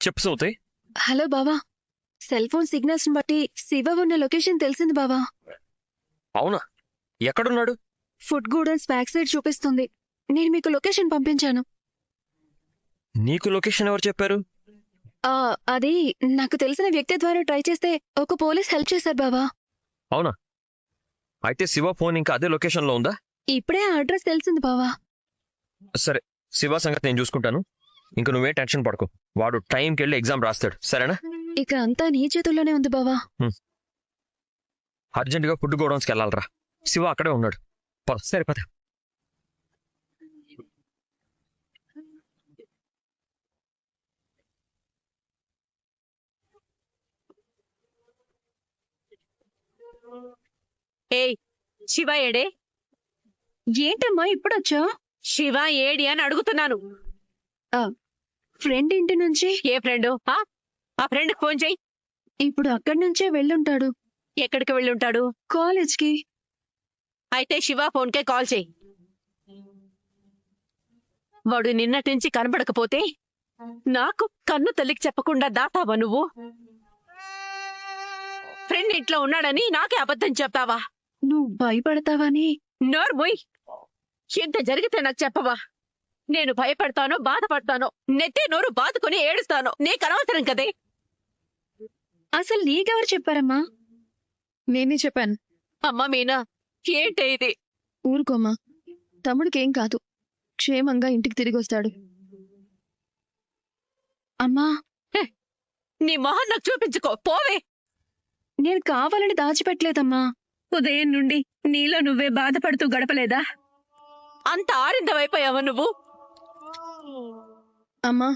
చెప్పు సౌతి. హలో బావా, cell phone signals బట్టి శివ ఉన్న లొకేషన్ తెలిసింది బావా. అవునా? ఎక్కడున్నాడు? ఫుడ్ గూడన్స్ బ్యాక్ సైడ్ చూపిస్తుంది. నేను మీకు లొకేషన్ పంపించాను. నీకు లొకేషన్ ఎవరు చెప్పారు? అది నాకు తెలిసిన వ్యక్తి ద్వారా ట్రై చేస్తే ఒక పోలీస్ హెల్ప్ చేశారు బావా. అవునా? అయితే శివ ఫోన్ ఇంకా అదే లొకేషన్ లో ఉందా? ఇప్పుడే ఆ అడ్రస్ తెలిసింది బావా. సరే, శివ సంగతి నేను చూసుకుంటాను. ఇంక నువ్వే టెన్షన్ పడకు. వాడు టైంకి వెళ్ళి ఎగ్జామ్ రాస్తాడు, సరేనా? ఇక అంతా నీ చేతుల్లోనే ఉంది బావా. అర్జెంటుగా ఫుడ్ గోడౌన్స్కి వెళ్ళాలరా. శివ అక్కడే ఉన్నాడు. సరే పద. ఏయ్, శివ ఏడే? ఏంటమ్మా ఇప్పుడొచ్చా? శివ ఏడి అని అడుగుతున్నాను. ఫ్రెండ్ ఇంటి నుంచి. ఏ ఫ్రెండు? ఆ ఫ్రెండ్కి ఫోన్ చెయ్యి. ఇప్పుడు అక్కడి నుంచే వెళ్ళుంటాడు. ఎక్కడికి వెళ్ళుంటాడు? కాలేజ్కి. అయితే శివ ఫోన్కే కాల్ చెయ్యి. వాడు నిన్నటి నుంచి కనబడకపోతే నాకు కన్ను తల్లికి చెప్పకుండా దాతావా నువ్వు? ఫ్రెండ్ ఇంట్లో ఉన్నాడని నాకే అబద్ధం చెప్తావా? నువ్వు భయపడతావని. నోర్మోయ్, ఎంత జరిగితే నాకు చెప్పవా? నేను భయపడతానో బాధపడతానో, నెత్తి నోరు బాదుకొని ఏడుస్తానో నీకు అనవసరం కదే. అసలు నీకెవరు చెప్పారమ్మా? నేనే చెప్పాను. అమ్మా మీనా, ఏంటే ఇది? ఊరుకోమ్మా, తమ్ముడికేం కాదు, క్షేమంగా ఇంటికి తిరిగి వస్తాడు. అమ్మా, నీ మొహం నాకు చూపించుకో, పోవే. నేను కావాలని దాచిపెట్టలేదమ్మా. ఉదయం నుండి నీలో నువ్వే బాధపడుతూ గడపలేదా? అంత ఆరిందవైపోయావా నువ్వు? అమ్మా,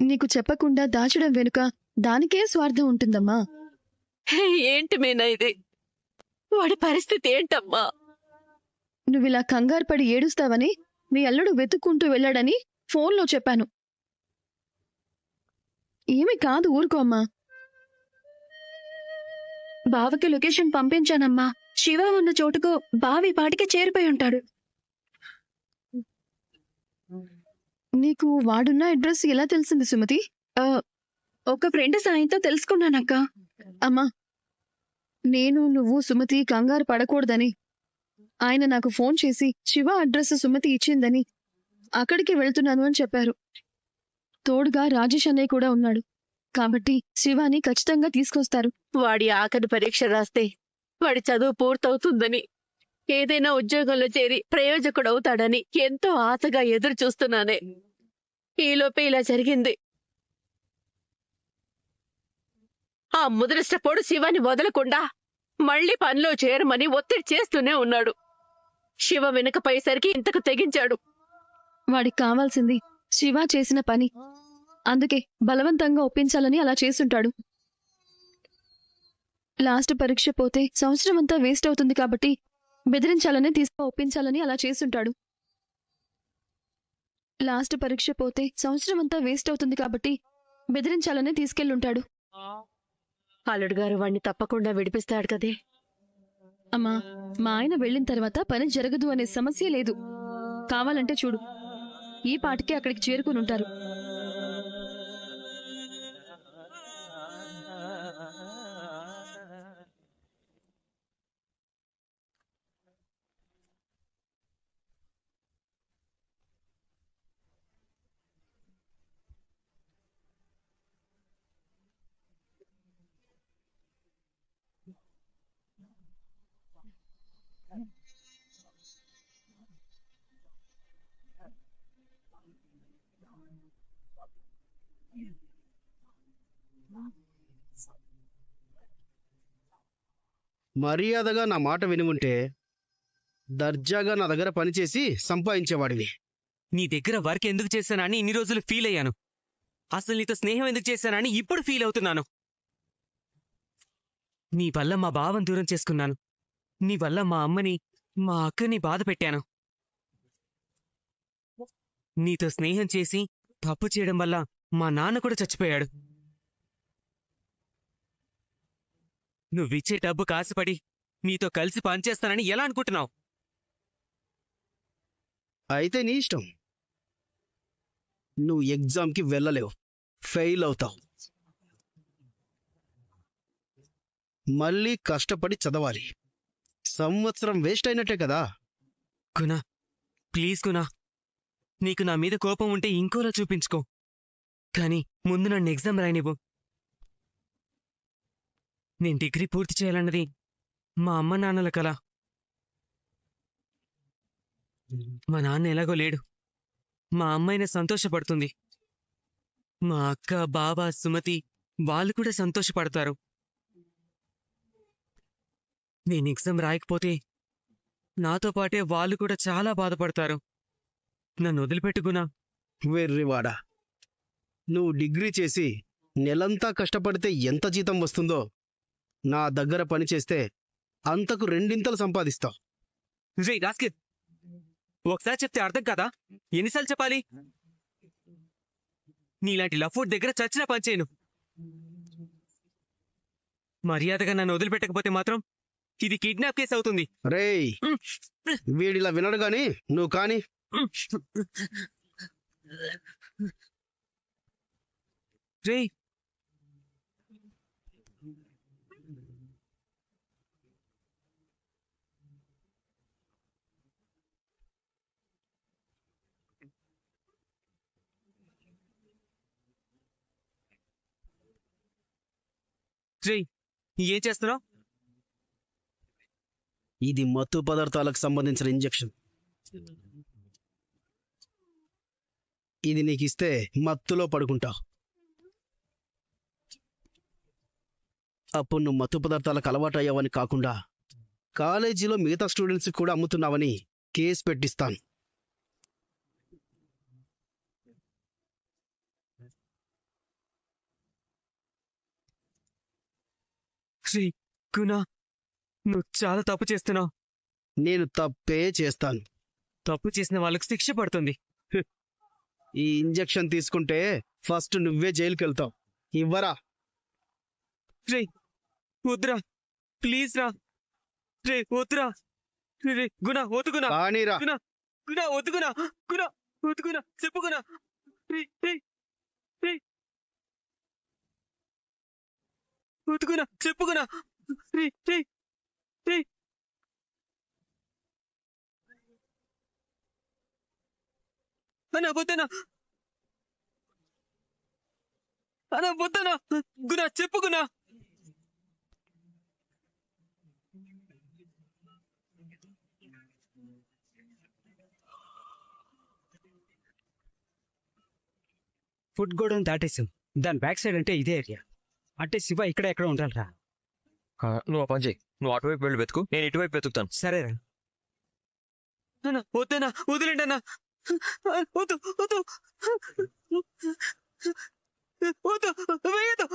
నీకు చెప్పకుండా దాచడం వెనుక దానికే స్వార్థం ఉంటుందమ్మా. ఏంటి మీనా ఇది? వాడి పరిస్థితి ఏంటమ్మా? నువ్విలా కంగారు పడి ఏడుస్తావని మీ అల్లుడు వెతుక్కుంటూ వెళ్ళాడని ఫోన్లో చెప్పాను. ఏమీ కాదు, ఊరుకో అమ్మా. బావకి లొకేషన్ పంపించానమ్మా. శివ ఉన్న చోటుకు బావి పాటికి చేరిపోయి ఉంటాడు. నీకు వాడున్న అడ్రస్ ఎలా తెలిసింది సుమతి? ఒక ఫ్రెండ్ సాయంతో తెలుసుకున్నానక్క. అమ్మా, నువ్వు సుమతి కంగారు పడకూడదని ఆయన నాకు ఫోన్ చేసి శివ అడ్రస్ సుమతి ఇచ్చిందని అక్కడికి వెళ్తున్నాను అని చెప్పారు. తోడుగా రాజేష్ అన్నయ్య కూడా ఉన్నాడు కాబట్టి శివాని ఖచ్చితంగా తీసుకొస్తారు. వాడి ఆఖరి పరీక్ష రాస్తే వాడి చదువు పూర్తవుతుందని, ఏదైనా ఉద్యోగంలో చేరి ప్రయోజకుడవుతాడని ఎంతో ఆశగా ఎదురు చూస్తున్నానే. ఈలోపే ఇలా జరిగింది. ఆ ముదరష్టపోడు శివాని వదలకుండా మళ్లీ పనిలో చేరమని ఒత్తిడి చేస్తూనే ఉన్నాడు. శివ వెనుకపోయేసరికి ఇంతకు తెగించాడు. వాడికి కావాల్సింది శివ చేసిన పని, అందుకే బలవంతంగా ఒప్పించాలని అలా చేసుంటాడు. లాస్ట్ పరీక్ష పోతే సంవత్సరం అంతా వేస్ట్ అవుతుంది కాబట్టి బెదిరించాలని ఒప్పించాలని అలా చేసుంటాడు. లాస్ట్ పరీక్ష పోతే సంవత్సరం అంతా వేస్ట్ అవుతుంది కాబట్టి బెదిరించాలని తీసుకెళ్ళుంటాడు. అల్లుడు గారు వాణ్ణి తప్పకుండా విడిపిస్తాడు కదే. అమ్మా, మా ఆయన వెళ్ళిన తర్వాత పని జరగదు అనే సమస్య లేదు. కావాలంటే చూడు, ఈ పాటికి అక్కడికి చేరుకుని ఉంటారు. మర్యాదగా నా మాట వినుంటే దర్జాగా నా దగ్గర పనిచేసి సంపాదించేవాడివి. నీ దగ్గర వర్క్ ఎందుకు చేశానని ఇన్ని రోజులు ఫీల్ అయ్యాను. అసలు నీతో స్నేహం ఎందుకు చేశానని ఇప్పుడు ఫీల్ అవుతున్నాను. నీ వల్ల మా బావని దూరం చేసుకున్నాను. నీ వల్ల మా అమ్మని, మా అక్కని బాధ పెట్టాను. నీతో స్నేహం చేసి తప్పు చేయడం వల్ల మా నాన్న కూడా చచ్చిపోయాడు. నువ్విచ్చే డబ్బు కాసుపడి నీతో కలిసి పనిచేస్తానని ఎలా అనుకుంటున్నావు? అయితే నీ ఇష్టం. నువ్వు ఎగ్జామ్కి వెళ్ళలేవు, ఫెయిల్ అవుతావు. మళ్ళీ కష్టపడి చదవాలి. సంవత్సరం వేస్ట్ అయినట్టే కదా. గుణ, ప్లీజ్ గుణ, నీకు నా మీద కోపం ఉంటే ఇంకోలా చూపించుకో, కానీ ముందు నన్ను ఎగ్జామ్ రాయనివ్వు. నేను డిగ్రీ పూర్తి చేయాలన్నది మా అమ్మ నాన్నల కల. మా నాన్న ఎలాగో లేడు, మా అమ్మాయిని సంతోషపడుతుంది. మా అక్క, బావ, సుమతి వాళ్ళు కూడా సంతోషపడతారు. నేను ఎగ్జామ్ రాయకపోతే నాతో పాటే వాళ్ళు కూడా చాలా బాధపడతారు. నన్ను వదిలిపెట్టుకున్నా. వెర్రివాడా, నువ్వు డిగ్రీ చేసి నెలంతా కష్టపడితే ఎంత జీతం వస్తుందో నా దగ్గర పని చేస్తే అంతకు రెండింతలు సంపాదిస్తావు. రే రాస్కిర్, ఒకసారి చెప్తే అర్థం కదా, ఎన్నిసార్లు చెప్పాలి? నీలాంటి లఫోట్ దగ్గర చచ్చిన పని చేయను. మర్యాదగా నన్ను వదిలిపెట్టకపోతే మాత్రం ఇది కిడ్నాప్ కేసు అవుతుంది. రేయ్, వీడిలా వినడు గాని నువ్వు కాని. రే రే ఏం చేస్తున్నావు? ఇది మత్తు పదార్థాలకు సంబంధించిన ఇంజెక్షన్. ఇది నీకు ఇస్తే మత్తులో పడుకుంటావు. అప్పుడు నువ్వు మత్తు పదార్థాలకు అలవాటు అయ్యావని కాకుండా కాలేజీలో మిగతా స్టూడెంట్స్ కూడా అమ్ముతున్నావని కేసు పెట్టిస్తాను. శ్రీ గుణ, నువ్వు చాలా తప్పు చేస్తున్నావు. నేను తప్పే చేస్తాను. తప్పు చేసిన వాళ్ళకి శిక్ష పడుతుంది. ఈ ఇంజెక్షన్ తీసుకుంటే ఫస్ట్ నువ్వే జైలుకి వెళ్తావు. ఇవ్వరా? రే వద్దురా, ప్లీజ్ రా. రే వద్దురా. రే గుణ వద్దు గుణ. కానీరా. గుణ గుణ వద్దు గుణ. గుణ వద్దు గుణ, చెప్పు గుణ. రే రే రే వద్దు గుణ, చెప్పు గుణ. రే రే రే అన్నా వద్దనా, అన్నా వద్దనా. గుణ చెప్పు గుణ. ఫుడ్ గోడౌన్ దాటేసాం. దాని బ్యాక్ సైడ్ అంటే ఇదే ఏరియా. అంటే శివ ఇక్కడ ఎక్కడ ఉండాలిరా. నువ్వు ఆ పని చేయి, నువ్వు అటువైపు వెళ్ళి వెతుకు, నేను ఇటువైపు వెతుకుతాను. సరేరా. అన్నా వద్దనా, వదిలేండి అన్నా. వద్దు వద్దు వద్దు, వేయదు.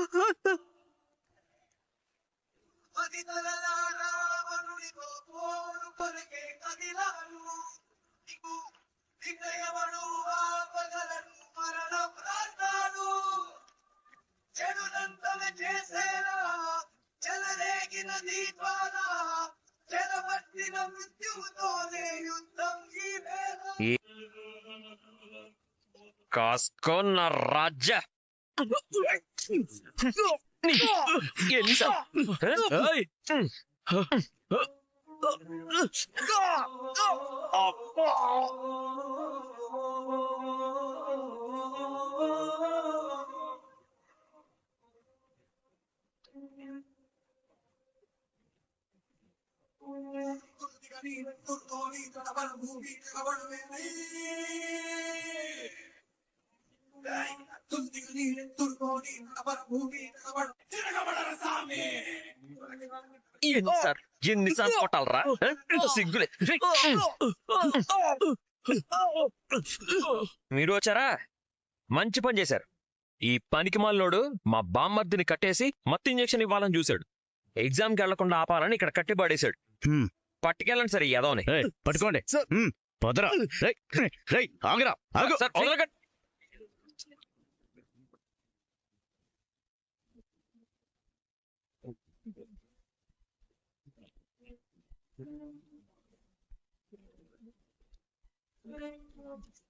కాస్కో నా రాజ్య. ఎన్నిసార్లు కొట్టాలరా? సిగ్గులే. మీరు వచ్చారా? మంచి పని చేశారు. ఈ పనికి మాలినోడు మా బామ్మర్దిని కట్టేసి మత్తు ఇంజెక్షన్ ఇవ్వాలని చూశాడు. ఎగ్జామ్కి వెళ్లకుండా ఆపాలని ఇక్కడ కట్టి పడేశాడు. పట్టుకెళ్ళండి సరే యదవని. పట్టుకోండి. పొదరా. ఆగరా, ఆగు. సార్ వదలకండి.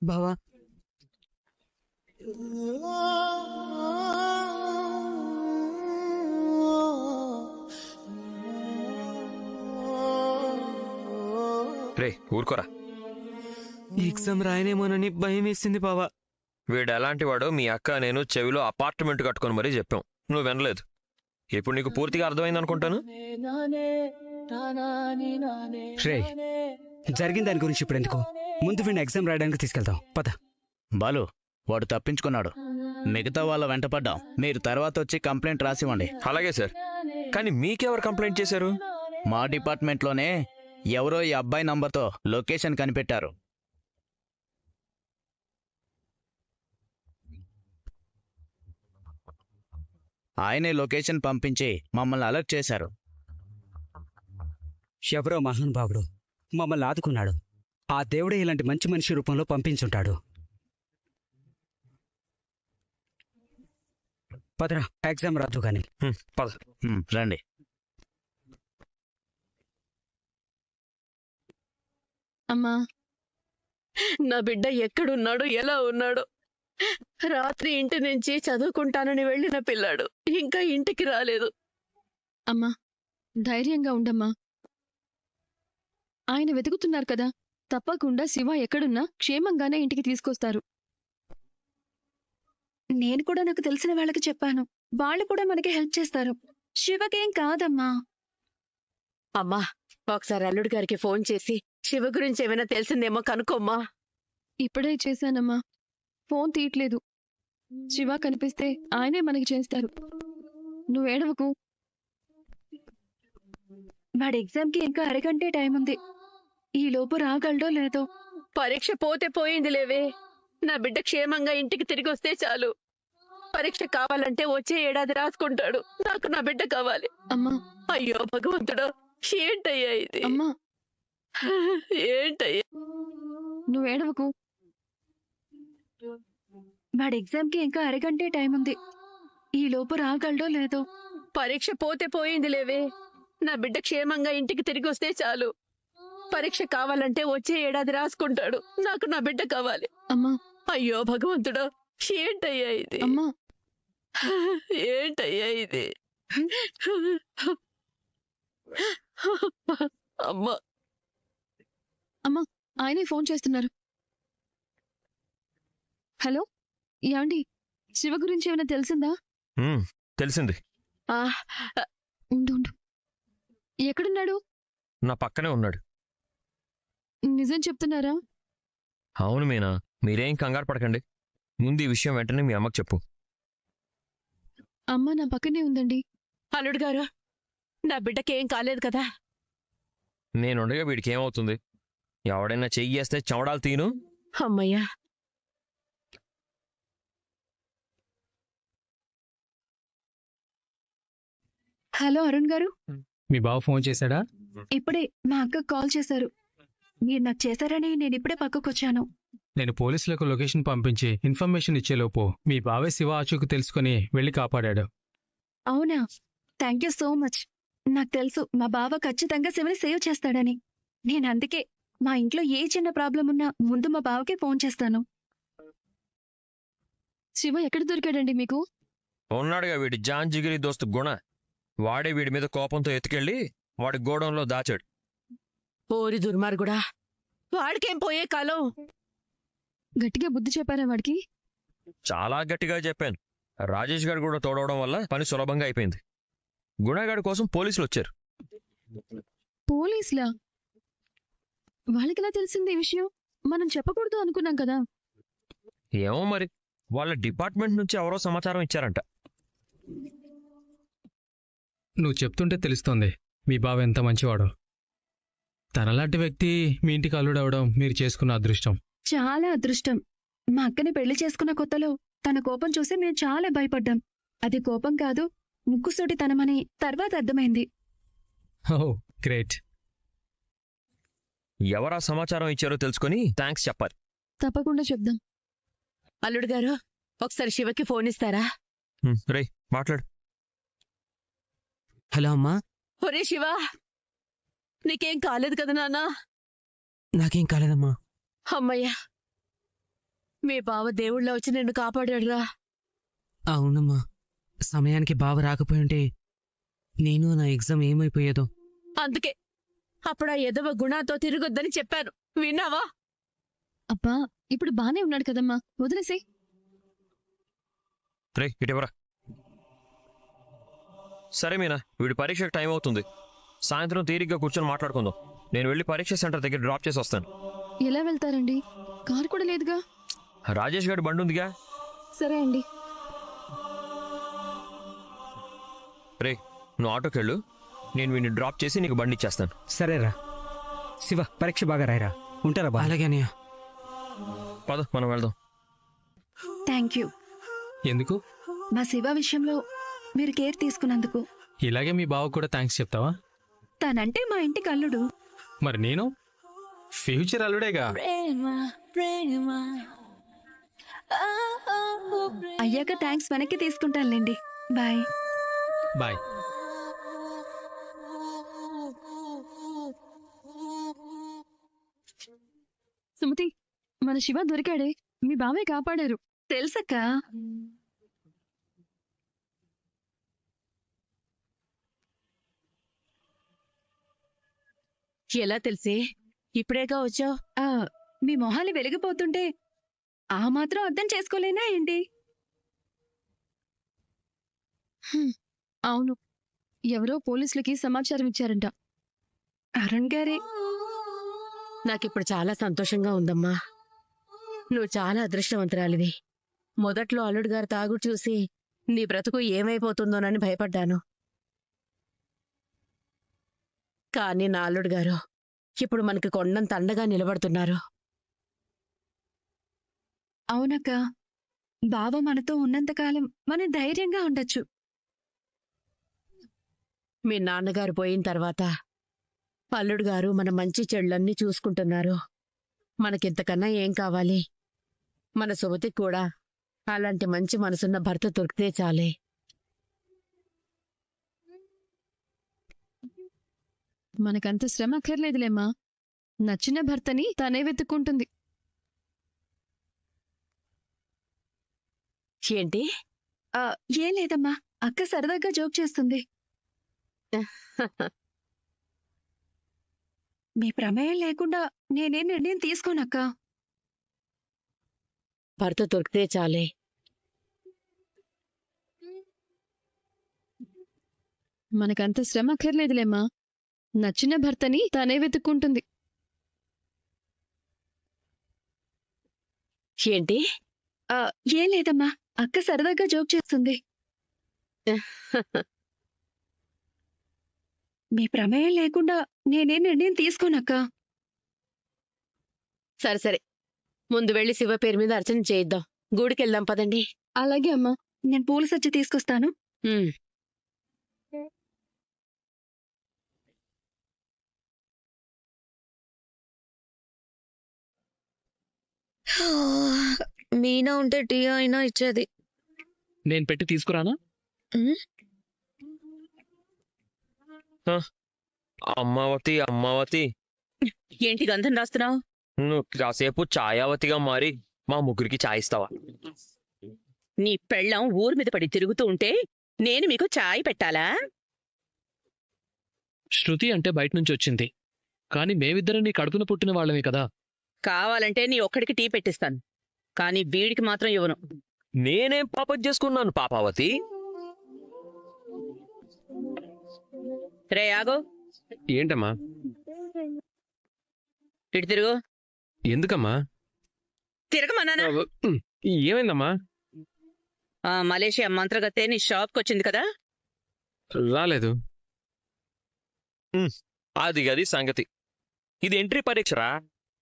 బావా రే ఊరుకోరా. ఎగ్జామ్ రాయనేమోనని భయం వేసింది బావా. వీడు ఎలాంటి వాడో మీ అక్క నేను చెవిలో అపార్ట్మెంట్ కట్టుకొని మరీ చెప్పాం, నువ్వు వినలేదు. ఇప్పుడు నీకు పూర్తిగా అర్థమైంది అనుకుంటాను. శ్రేయ్, జరిగిన దాని గురించి ఇప్పుడు ఎందుకు? ముందు వీడిని ఎగ్జామ్ రాయడానికి తీసుకెళ్తాం, పద. బాలు, వాడు తప్పించుకున్నాడు. మిగతా వాళ్ళ వెంట పడ్డాం. మీరు తర్వాత వచ్చి కంప్లైంట్ రాసివ్వండి. అలాగే సార్. కానీ మీకెవరు కంప్లైంట్ చేశారు? మా డిపార్ట్మెంట్లోనే ఎవరో ఈ అబ్బాయి నంబర్తో లొకేషన్ కనిపెట్టారు. ఆయనే లొకేషన్ పంపించి మమ్మల్ని అలర్ట్ చేశారు. ఎవరో మహానుభావుడు మమ్మల్ని ఆదుకున్నాడు. ఆ దేవుడే ఇలాంటి మంచి మనిషి రూపంలో పంపించుంటాడు. పదరా, ఎగ్జామ్ రాదు కానీ. పద. రండి. అమ్మా, నా బిడ్డ ఎక్కడున్నాడు, ఎలా ఉన్నాడు? రాత్రి ఇంటి నుంచి చదువుకుంటానని వెళ్ళిన పిల్లాడు ఇంకా ఇంటికి రాలేదు. అమ్మా, ధైర్యంగా ఉండమ్మా. ఆయన వెతుకుతున్నారు కదా, తప్పకుండా శివ ఎక్కడున్నా క్షేమంగానే ఇంటికి తీసుకొస్తారు. నేను కూడా నాకు తెలిసిన వాళ్ళకి చెప్పాను, వాళ్ళు కూడా మనకి హెల్ప్ చేస్తారు. శివకేం కాదమ్మా. అమ్మా, ఒకసారి అల్లుడి గారికి ఫోన్ చేసి శివ గురించి ఏమైనా తెలిసిందేమో కనుకోమ్మా. ఇప్పుడే చేశానమ్మా, ఫోన్ తీయట్లేదు. శివ కనిపిస్తే ఆయనే మనకి చేస్తారు. నువ్వేడవకు. వాడి ఎగ్జామ్కి ఇంకా అరగంటే టైం ఉంది. ఈ లోపు రాగలడో లేదో. పరీక్ష పోతే పోయింది లేవే, నా బిడ్డ క్షేమంగా ఇంటికి తిరిగి వస్తే చాలు. పరీక్ష కావాలంటే వచ్చే ఏడాది రాసుకుంటాడు. నాకు నా బిడ్డ కావాలి. అమ్మా, అయ్యో భగవంతుడా, ఏంటయ్యా ఇది? అమ్మా, ఏంటయ్యా? నువ్వేడవకు. వాడి ఎగ్జామ్కి ఇంకా అరగంటే టైం ఉంది. ఈ లోపు రాగలడో లేదో. పరీక్ష పోతే పోయింది లేవే, నా బిడ్డ క్షేమంగా ఇంటికి తిరిగి వస్తే చాలు. పరీక్ష కావాలంటే వచ్చే ఏడాది రాసుకుంటాడు. నాకు నా బిడ్డ కావాలి. అమ్మా, అయ్యో భగవంతుడా, ఏంటయ్యా ఇది? అమ్మా, ఏంటయ్యా ఇది? అమ్మా, అమ్మా, ఆయనే ఫోన్ చేస్తున్నారు. హలో, ఏమండి, శివ గురించి ఏమైనా తెలిసిందా? తెలిసింది. ఆ, ఉండు ఉండు. ఎక్కడున్నాడు? నా పక్కనే ఉన్నాడు. నిజం చెప్తున్నారా? అవును మీనా, మీరేం కంగారు పడకండి. ముందు ఈ విషయం వెంటనే మీ అమ్మకు చెప్పు. అమ్మ నా పక్కనే ఉందండి. అల్లుడు గారు, నా బిడ్డకి ఏం కాలేదు కదా? నేనుండగా వీడికి ఏమవుతుంది? ఎవడైనా చెయ్యి చేస్తే చవడాలు తీను. అమ్మయ్యా. హలో అరుణ్ గారు, మీ బావ ఫోన్ చేశాడా? ఇప్పుడే మా అక్క కాల్ చేశారు. మీరు నాకు చేశారని నేను ఇప్పుడే పక్కకు వచ్చాను. నేను పోలీసులకు లొకేషన్ పంపించి ఇన్ఫర్మేషన్ ఇచ్చేలోపు మీ బావే శివ ఆచూకు తెలుసుకుని వెళ్లి కాపాడాడు. అవునా? Thank you so much. నాకు తెలుసు మా బావ ఖచ్చితంగా శివని సేవ్ చేస్తాడని. నేను అందుకే మా ఇంట్లో ఏ చిన్న ప్రాబ్లం ఉన్నా ముందు మా బావకే ఫోన్ చేస్తాను. శివ ఎక్కడ దొరికాడండి మీకు? ఉన్నాడుగా వీడి జాన్ జిగిరి దోస్తు గుణ. వాడే వీడి మీద కోపంతో ఎత్తుకెళ్ళి వాడి గోడంలో దాచాడు. ఓరి దుర్మార్గుడా, వాడికేం పోయే కాలం? గట్టిగా బుద్ధి చెప్పారా వాడికి? చాలా గట్టిగా చెప్పాను. రాజేష్ గారు కూడా తోడవడం వల్ల పని సులభంగా అయిపోయింది. గుణగాడి కోసం పోలీసులు వచ్చారు. పోలీసులా? వాళ్ళకెలా తెలిసింది ఈ విషయం? మనం చెప్పకూడదు అనుకున్నాం కదా. ఏమో మరి, వాళ్ళ డిపార్ట్మెంట్ నుంచి ఎవరో సమాచారం ఇచ్చారంట. నువ్వు చెప్తుంటే తెలుస్తోంది మీ బావ ఎంత మంచివాడో. తనలాంటి వ్యక్తి మీ ఇంటికి అల్లుడవడం మీరు చేసుకున్న అదృష్టం. చాలా అదృష్టం. మా అక్కని పెళ్లి చేసుకున్న కొత్తలో తన కోపం చూసి మేము చాలా భయపడ్డాం. అది కోపం కాదు, ముక్కుసూటితనమని తర్వాత అర్థమైంది. ఓ గ్రేట్. ఎవరా సమాచారం ఇచ్చారో తెలుసుకొని థ్యాంక్స్ చెప్పాలి. తప్పకుండా చెప్దాం. అల్లుడు గారు, ఒకసారి శివకి ఫోన్ ఇస్తారా? రేయ్ మాట్లాడు. హలో అమ్మా. ఒరే శివ, నీకేం కాలేదు కదా నాన్నా? నాకేం కాలేదమ్మా. అమ్మయ్యా, మీ బావ దేవుళ్ళ వచ్చి నిన్ను కాపాడాడురా. అవునమ్మా, సమయానికి బావ రాకపోయి ఉంటే నేను నా ఎగ్జామ్ ఏమైపోయేదో. అందుకే అప్పుడు ఆ ఎదవ గుణాతో తిరగొద్దని చెప్పాను, విన్నావా? అబ్బా ఇప్పుడు బానే ఉన్నాడు కదమ్మా, వదిలేసే. రే ఇటెవరా. సరే మీనా, వీడి పరీక్షకు టైం అవుతుంది. సాయంత్రం తీరిగ్గా కూర్చొని మాట్లాడుకుందాం. నేను వెళ్ళి పరీక్ష సెంటర్ దగ్గర డ్రాప్ చేసి వస్తాను. ఎలా వెళ్తారండి? కారు కూడా లేదుగా. రాజేష్ గారి బండి ఉందిగా. సరే అండి. రే నువ్వు ఆటోకి వెళ్ళు, నేను వీడిని డ్రాప్ చేసి నీకు బండి ఇచ్చేస్తాను. సరేరా శివ, పరీక్ష బాగా రాయరా. ఉంటారా బా? అలాగే అన్నయ్య. పద మనం వెళ్దాం. థ్యాంక్ యూ ఎందుకు? మా శివ విషయంలో మీరు కేర్ తీసుకున్నందుకు. ఇలాగే మీ బావకు కూడా థ్యాంక్స్ చెప్తావా? తనంటే మా ఇంటికి అల్లుడు. మరి నేను ఫ్యూచర్ అల్లుడేగా. అయ్యాక థ్యాంక్స్ వెనక్కి తీసుకుంటానులేండి. బాయ్. బాయ్. సుమతి, మన శివ దొరికాడే. మీ బావే కాపాడారు. తెలుసక్క. ఎలా తెలిసి ఇప్పుడేగా వచ్చావు? మీ మొహాలు వెలిగిపోతుంటే ఆ మాత్రం అర్థం చేసుకోలేనా ఏంటి? అవును, ఎవరో పోలీసులకి సమాచారం ఇచ్చారంట. అరుణ్ గారే. నాకిప్పుడు చాలా సంతోషంగా ఉందమ్మా. నువ్వు చాలా అదృష్టవంతురాలివి. మొదట్లో అల్లుడు గారు తాగుడు చూసి నీ బ్రతుకు ఏమైపోతుందోనని భయపడ్డాను. కానీ నా అల్లుడు గారు ఇప్పుడు మనకి కొండంత అండగా నిలబడుతున్నారు. అవునక్క, బావ మనతో ఉన్నంతకాలం మనం ధైర్యంగా ఉండొచ్చు. మీ నాన్నగారు పోయిన తర్వాత అల్లుడు గారు మన మంచి చెడులన్నీ చూసుకుంటున్నారు. మనకింతకన్నా ఏం కావాలి? మన సుమతికి కూడా అలాంటి మంచి మనసున్న భర్త దొరికితే చాలే. మనకంత శ్రమ అక్కర్లేదులేమ్మా. నచ్చిన భర్తని తనే వెతుక్కుంటుంది. ఏంటి? ఏం లేదమ్మా, అక్క సరదాగా జోక్ చేస్తుంది. మీ ప్రమేయం లేకుండా నేనే నిర్ణయం తీసుకోనక్క. భర్త దొరికితే చాలే. మనకంత శ్రమ అక్కర్లేదులేమ్మా. నచ్చిన భర్తని తనే వెతుక్కుంటుంది. ఏంటి? ఏం లేదమ్మా, అక్క సరదాగా జోక్ చేస్తుంది. మీ ప్రమేయం లేకుండా నేనే నిర్ణయం తీసుకోనక్క. సరే సరే, ముందు వెళ్ళి శివ పేరు మీద అర్చన చేయిద్దాం. గూడికెళ్దాం పదండి. అలాగే అమ్మా, నేను పూల సజ్జ తీసుకొస్తాను. ఉమ్. మీనా ఉంటే టీ అయినా ఇచ్చేది. నేను పెట్టి తీసుకురానా? అమ్మావతి అమ్మావతి, ఏంటి గంధం రాస్తున్నావు? నువ్వు కాసేపు ఛాయావతిగా మారి మా ముగ్గురికి ఛాయ్ ఇస్తావా? నీ పెళ్ళం ఊరి మీద పడి తిరుగుతూ ఉంటే నేను మీకు చాయ్ పెట్టాలా? శృతి అంటే బయట నుంచి వచ్చింది, కానీ మేమిద్దరం నీ కడుపున పుట్టిన వాళ్ళమే కదా. కావాలంటే నీ ఒక్కడికి టీ పెట్టిస్తాను, కానీ వీడికి మాత్రం ఇవ్వను. నేనేం పాపం చేసుకున్నాను పాపావతి? రే ఆగో, ఏంటమ్మా? ఇటు తిరుగు. ఎందుకమ్మా? తిరగమన్నానా? ఏమైందమ్మా? మలేషియా మంత్రగతే నీ షాప్కి వచ్చింది కదా. రాలేదు. అది గది సంగతి. ఇది ఎంట్రీ పరీక్షరా.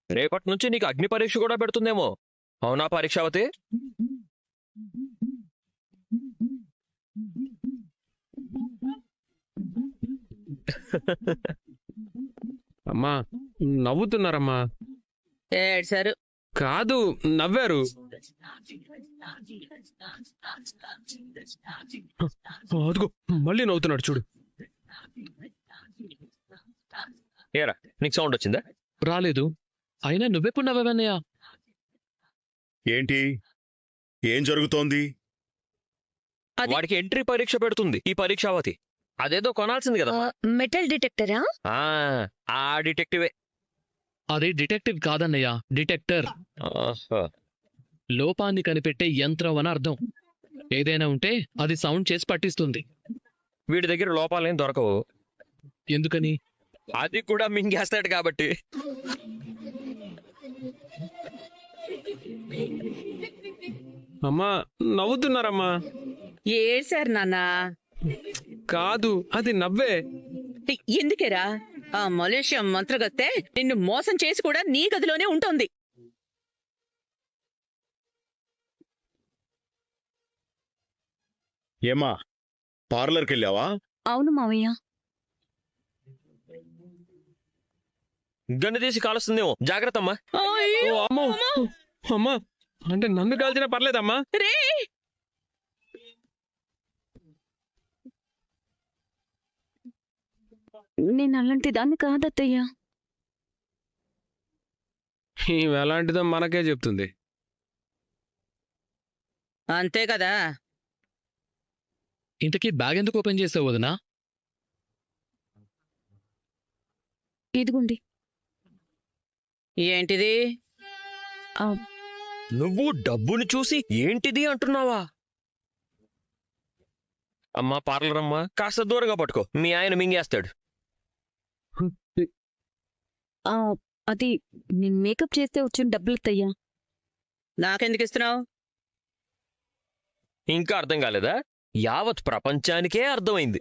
రేపటి నుంచి నీకు అగ్ని పరీక్ష కూడా పెడుతుందేమో. అవునా పరీక్షావతి? అమ్మా నవ్వుతున్నారమ్మా. ఏడ్సారు. కాదు, నవ్వారు. అదిగో మళ్ళీ నవ్వుతున్నాడు చూడు. ఏరా నీకు సౌండ్ వచ్చిందా? రాలేదు. అయినా నువ్వెప్పుడు నవ్వావన్నయ్య? ఏంటి ఏం జరుగుతోంది? వాడికి ఎంట్రీ పరీక్ష పెడుతుంది ఈ పరీక్షావతి. అదేదో కొనాల్సింది కదా. మెటల్ డిటెక్టరా? ఆ ఆ డిటెక్టివే. అది డిటెక్టివ్ కాదన్నయ్య, డిటెక్టర్. ఆహా. లోపాన్ని కనిపెట్టే యంత్రం అని అర్థం. ఏదైనా ఉంటే అది సౌండ్ చేసి పట్టిస్తుంది. వీడి దగ్గర లోపాలేం దొరకవు. ఎందుకని? అది కూడా మింగేస్తాడు కాబట్టి. అమ్మా నవ్వుతున్నారమ్మా. ఏడ్సారు నాన్నా. కాదు, అది నవ్వే. ఎందుకేరా? ఆ మలేషియా మంత్రగత్తె నిన్ను మోసం చేసి కూడా నీ గదిలోనే ఉంటుంది. ఏమా పార్లర్కి వెళ్ళావా? అవును మావయ్య. గన్ను తీసి కాలుస్తుందేమో, జాగ్రత్త అమ్మా. ఓ అమ్మో, అమ్మా అంటే నన్ను కాల్చినా పర్లేదమ్మా. రే నేను అలాంటి దాన్ని కాదత్తయ్యా. ఈమె ఎలాంటిదో మనకే చెప్తుంది. అంతే కదా. ఇంతకీ బ్యాగ్ ఎందుకు ఓపెన్ చేసావు వదినా? ఇదిగోండి. ఏంటిది? నువ్వు డబ్బుని చూసి ఏంటిది అంటున్నావా? అమ్మా పార్లర్ అమ్మా, కాస్త దూరంగా పట్టుకో, మీ ఆయన మింగేస్తాడు. అది నేను మేకప్ చేస్తే వచ్చిన డబ్బులు అత్తయ్యా. నాకెందుకు ఇస్తున్నావు? ఇంకా అర్థం కాలేదా? యావత్ ప్రపంచానికే అర్థమైంది.